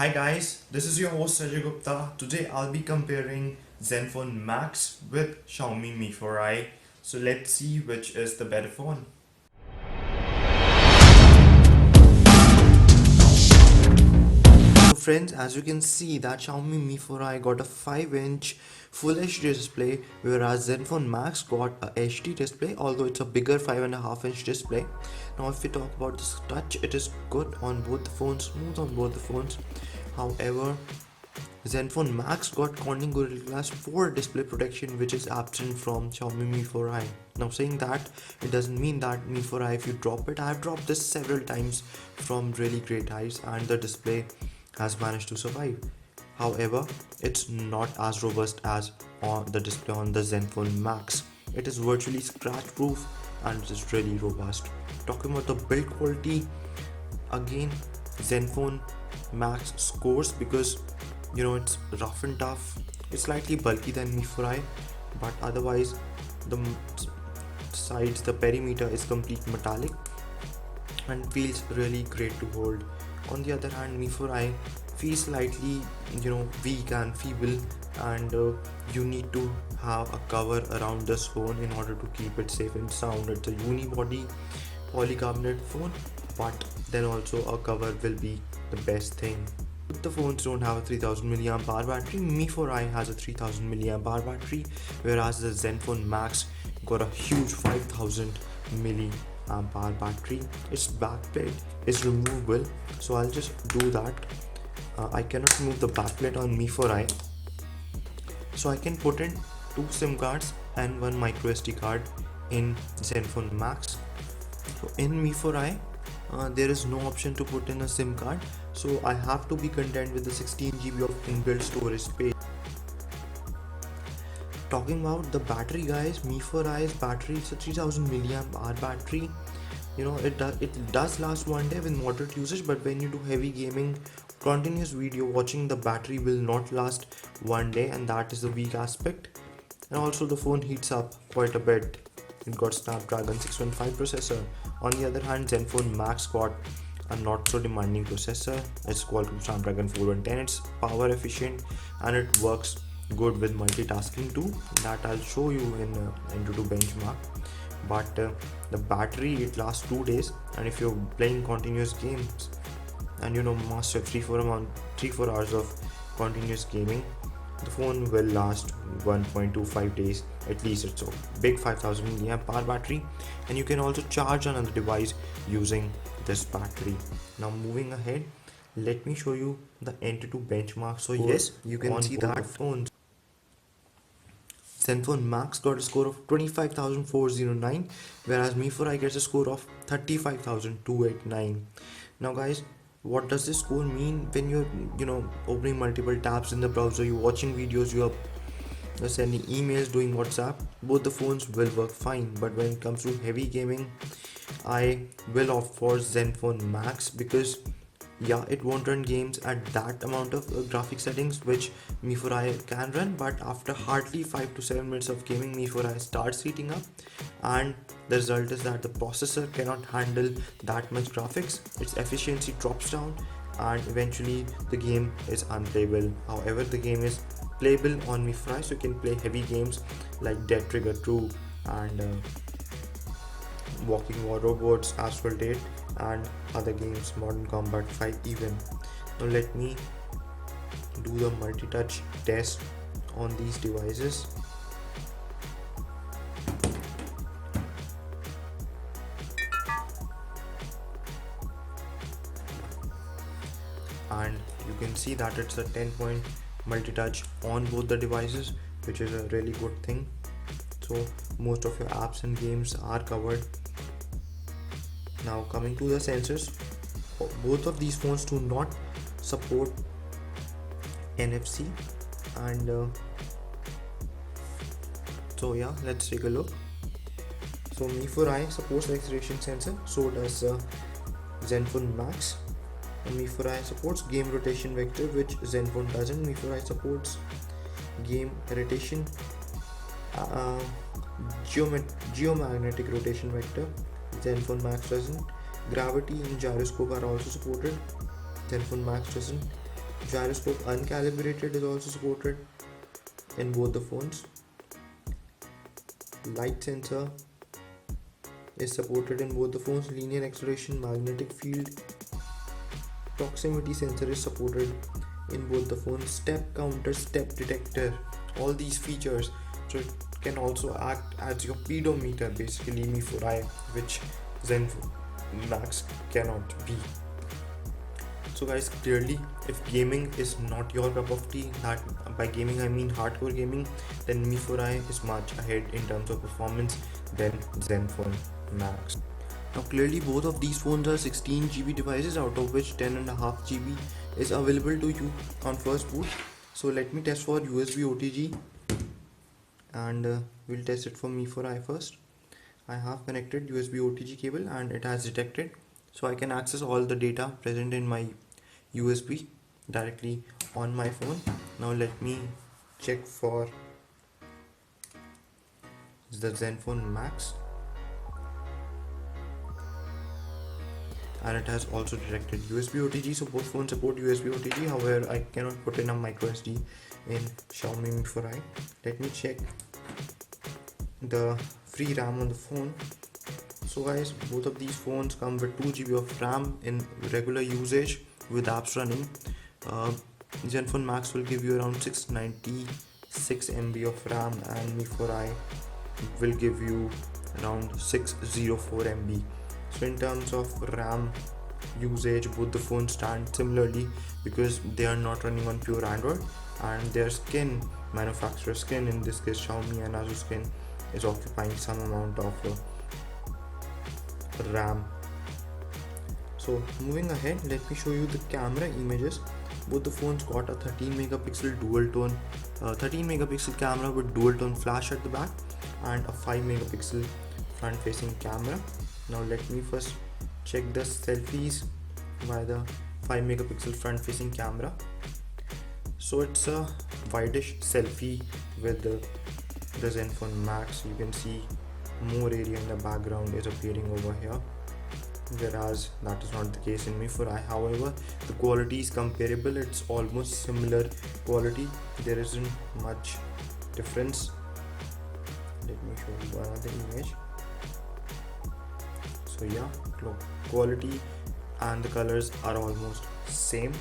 Hi guys, this is your host Sajay Gupta. Today I'll be comparing Zenfone Max with Xiaomi Mi4i. So let's see which is the better phone. So friends, as you can see that Xiaomi Mi4i got a 5-inch Full HD display, whereas Zenfone Max got a HD display, although it's a bigger 5.5-inch display. Now if we talk about this touch, it is good on both the phones, smooth on both the phones. However, Zenfone Max got Corning Gorilla Glass 4 display protection, which is absent from Xiaomi Mi 4i. Now saying that, it doesn't mean that Mi 4i, if you drop it, I've dropped this several times from really great heights and the display has managed to survive. However, it's not as robust as on the display on the Zenfone Max. It is virtually scratch proof and it is really robust. Talking about the build quality, again Zenfone Max scores because it's rough and tough. It's slightly bulky than Mi 4i, but otherwise the sides, the perimeter is complete metallic and feels really great to hold. On the other hand, Mi 4i feels slightly weak and feeble, and you need to have a cover around this phone in order to keep it safe and sound. It's a unibody polycarbonate phone, but then also a cover will be the best thing. The phones don't have a 3000 mAh battery. Mi 4i has a 3000 mAh battery, whereas the Zenfone Max got a huge 5000 mAh battery. Its backplate is removable, so I'll just do that. I cannot remove the backplate on Mi 4i, so I can put in two SIM cards and one micro SD card in Zenfone Max. So in Mi 4i, there is no option to put in a SIM card, so I have to be content with the 16 GB of inbuilt storage space. Talking about the battery guys, Mi 4i's battery is a 3000 mAh battery. It does last one day with moderate usage, but when you do heavy gaming, continuous video watching, the battery will not last one day, and that is the weak aspect. And also the phone heats up quite a bit. It got Snapdragon 615 processor. On the other hand, Zenfone Max got a not so demanding processor. It's Qualcomm Snapdragon 410. It's power efficient and it works good with multitasking too. That I'll show you in AnTuTu benchmark. But the battery, it lasts 2 days, and if you're playing continuous games and master 3-4 hours of continuous gaming, the phone will last 1.25 days at least. It's a big 5000 mAh battery, and you can also charge another device using this battery. Now moving ahead, let me show you the AnTuTu benchmark. So yes, you can see that phones. Zenfone Max got a score of 25,409, whereas Mi 4i gets a score of 35,289. Now guys, what does this score mean? When you're opening multiple tabs in the browser, you're watching videos, you're sending emails, doing WhatsApp, both the phones will work fine. But when it comes to heavy gaming, I will opt for Zenfone Max because it won't run games at that amount of graphic settings which Mi 4i can run, but after hardly 5 to 7 minutes of gaming, Mi 4i starts heating up, and the result is that the processor cannot handle that much graphics. Its efficiency drops down and eventually the game is unplayable. However, the game is playable on Mi 4i, so you can play heavy games like Dead Trigger 2 and Walking War Robots, Asphalt 8 and other games, Modern Combat 5 even. Now let me do the multi-touch test on these devices. And you can see that it's a 10-point multi-touch on both the devices, which is a really good thing. So most of your apps and games are covered. Now coming to the sensors, both of these phones do not support NFC, and so yeah, let's take a look. So Mi 4i supports the acceleration sensor, so does Zenfone Max. And Mi 4i supports game rotation vector, which Zenfone doesn't. Mi 4i supports game rotation geomagnetic rotation vector. Zenfone Max doesn't. Gravity and gyroscope are also supported. Zenfone Max doesn't. Gyroscope uncalibrated is also supported in both the phones. Light sensor is supported in both the phones. Linear acceleration, magnetic field, proximity sensor is supported in both the phones. Step counter, step detector, all these features. So it can also act as your pedometer, basically Mi4i, which Zenfone Max cannot be. So guys, clearly if gaming is not your cup of tea, that by gaming I mean hardcore gaming, then Mi4i is much ahead in terms of performance than Zenfone Max. Now clearly both of these phones are 16 GB devices, out of which 10.5 GB is available to you on first boot. So let me test for USB OTG, and we'll test it for Mi4i first. I have connected USB OTG cable and it has detected, so I can access all the data present in my USB directly on my phone. Now let me check for the Zenfone Max, and it has also detected USB OTG. So both phones support USB OTG. However, I cannot put in a micro SD in Xiaomi Mi4i. Let me check the free RAM on the phone. So guys, both of these phones come with 2 GB of RAM in regular usage with apps running. uh, Zenfone Max will give you around 696 MB of RAM, and Mi4i will give you around 604 MB. So in terms of RAM usage, both the phones stand similarly because they are not running on pure Android, and their skin, manufacturer skin, in this case Xiaomi and ASUS skin, is occupying some amount of RAM. So moving ahead, let me show you the camera images. Both the phones got a 13 megapixel dual tone 13 megapixel camera with dual tone flash at the back, and a 5 megapixel front facing camera. Now let me first check the selfies by the 5 megapixel front facing camera. So it's a wideish selfie with the Zenfone Max. You can see more area in the background is appearing over here, whereas that is not the case in Mi4i. However, the quality is comparable, it's almost similar quality, there isn't much difference. Let me show you another image. So yeah, quality and the colors are almost same.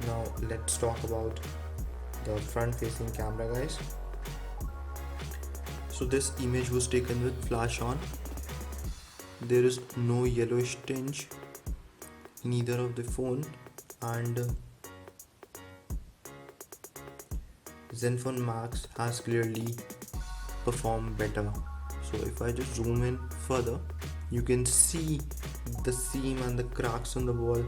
Now let's talk about the front facing camera, guys. So this image was taken with flash on. There is no yellowish tinge in either of the phone, and Zenfone Max has clearly performed better. So if I just zoom in further, you can see the seam and the cracks on the wall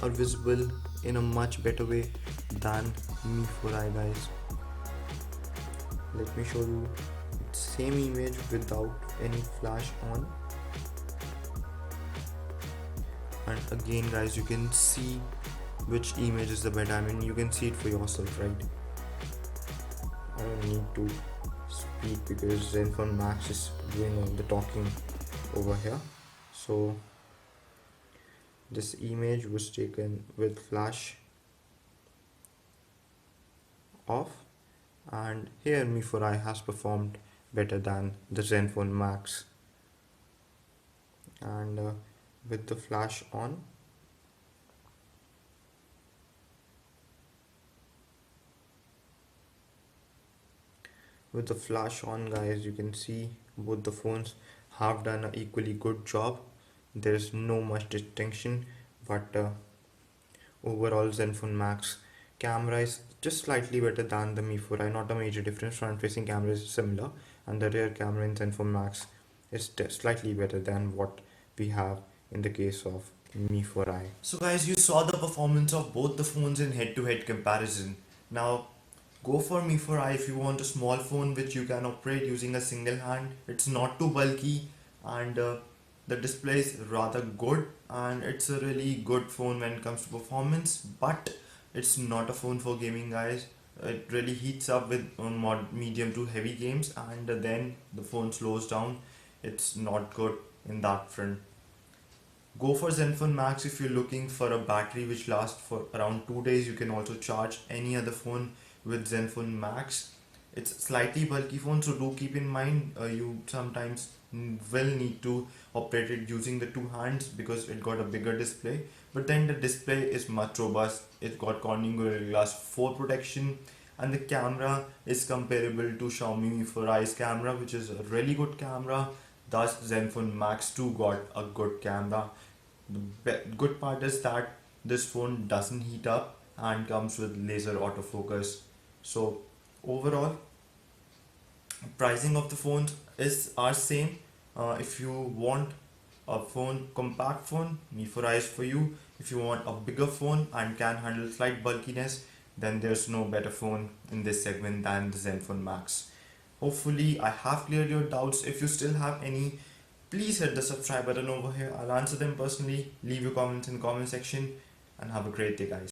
are visible in a much better way than Mi4i, guys. Let me show you the same image without any flash on, and again guys, you can see which image is the better. I mean, you can see it for yourself, right? I don't need to speak because Zenfone Max is doing all the talking over here. So this image was taken with flash off, and here Mi4i has performed better than the Zenfone Max, and with the flash on, guys, you can see both the phones have done an equally good job. There is no much distinction, but overall Zenfone Max camera is just slightly better than the Mi4i, not a major difference. Front facing camera is similar, and the rear camera in Zenfone Max is slightly better than what we have in the case of Mi4i. So guys, you saw the performance of both the phones in head-to-head comparison. Now go for Mi4i if you want a small phone which you can operate using a single hand. It's not too bulky, and the display is rather good, and it's a really good phone when it comes to performance, but it's not a phone for gaming, guys. It really heats up with medium to heavy games, and then the phone slows down. It's not good in that front. Go for Zenfone Max if you're looking for a battery which lasts for around 2 days. You can also charge any other phone with Zenfone Max. It's slightly bulky phone, so do keep in mind you sometimes will need to operate it using the two hands because it got a bigger display. But then the display is much robust. It got Corning Gorilla Glass 4 protection, and the camera is comparable to Xiaomi Mi 4i's camera, which is a really good camera. Thus, Zenfone Max 2 got a good camera. The good part is that this phone doesn't heat up and comes with laser autofocus. So overall, pricing of the phones is are same. If you want a phone, compact phone, Mi 4i is for you. If you want a bigger phone and can handle slight bulkiness, then there's no better phone in this segment than the Zenfone Max. Hopefully, I have cleared your doubts. If you still have any, please hit the subscribe button over here. I'll answer them personally. Leave your comments in the comment section and have a great day, guys.